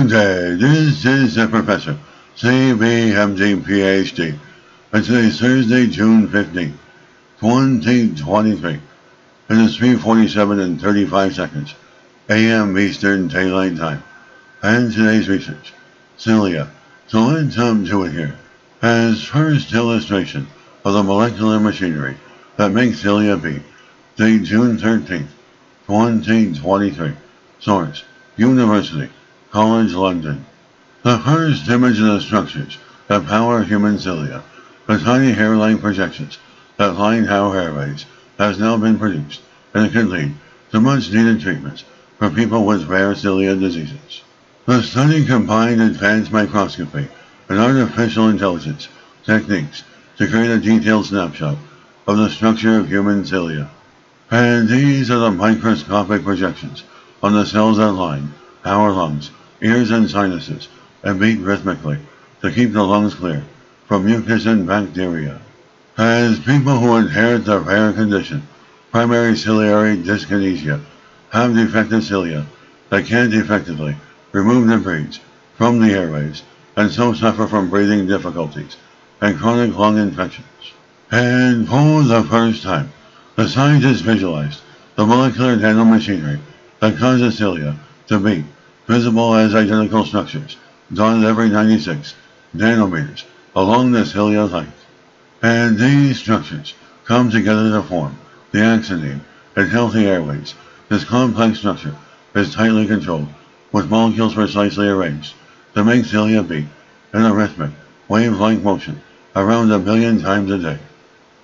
day. This is the Professor, CBMD PhD, and today's Thursday, June 15th, 2023. It is 3:47 and 35 seconds, a.m. Eastern Daylight Time, and today's research, Cilia. So let's jump to it here. As first illustration of the molecular machinery that makes Cilia be, date June 13th, 2023. Source, University College London. The first image of the structures that power human cilia, the tiny hair-like projections that line our airways, has now been produced, and it could lead to much-needed treatments for people with rare cilia diseases. The study combined advanced microscopy and artificial intelligence techniques to create a detailed snapshot of the structure of human cilia. And these are the microscopic projections on the cells that line our lungs, ears, and sinuses, and beat rhythmically to keep the lungs clear from mucus and bacteria. As people who inherit the rare condition, primary ciliary dyskinesia, have defective cilia that can't effectively remove debris from the airways and so suffer from breathing difficulties and chronic lung infections. And for the first time, the scientists visualized the molecular nanomachinery that causes cilia to beat, visible as identical structures, dotted every 96 nanometers along the cilia length. And these structures come together to form the axoneme in healthy airways. This complex structure is tightly controlled, with molecules precisely arranged to make cilia beat in a rhythmic, wave-like motion around 1 billion times a day.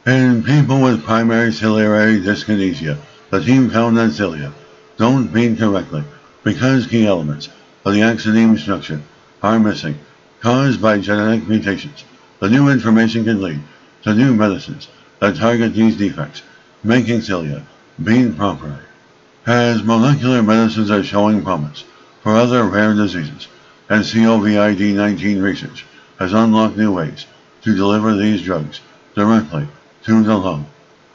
In people with primary ciliary dyskinesia, the team found that cilia don't beat correctly because key elements of the axoneme structure are missing, caused by genetic mutations. The new information can lead to new medicines that target these defects, making cilia beat properly. As molecular medicines are showing promise for other rare diseases, and COVID-19 research has unlocked new ways to deliver these drugs directly to the lung.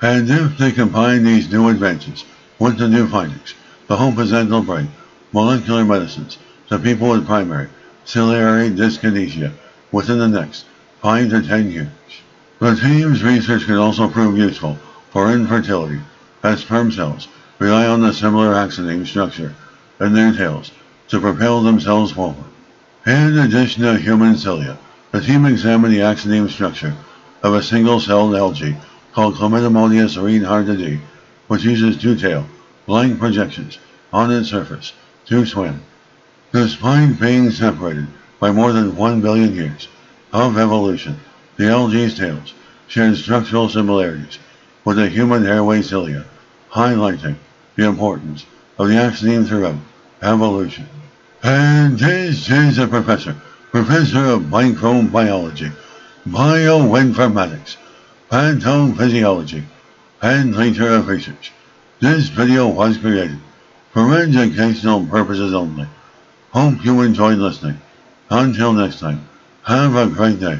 And if they combine these new advances with the new findings, the hope is that they'll bring molecular medicines to people with primary ciliary dyskinesia within the next 5 to 10 years. The team's research could also prove useful for infertility, as sperm cells rely on the similar axoneme structure in their tails to propel themselves forward. In addition to human cilia, the team examined the axoneme structure of a single-celled algae called Chlamydomonas reinhardtii, which uses two-tail-like projections on its surface to swim. Despite being separated by more than 1 billion years of evolution, the algae's tails share structural similarities with the human airway cilia, highlighting the importance of the axoneme throughout evolution. And this is a professor of microbiology, bioinformatics, pathophysiology, and nature of research. This video was created for educational purposes only. Hope you enjoyed listening. Until next time, have a great day.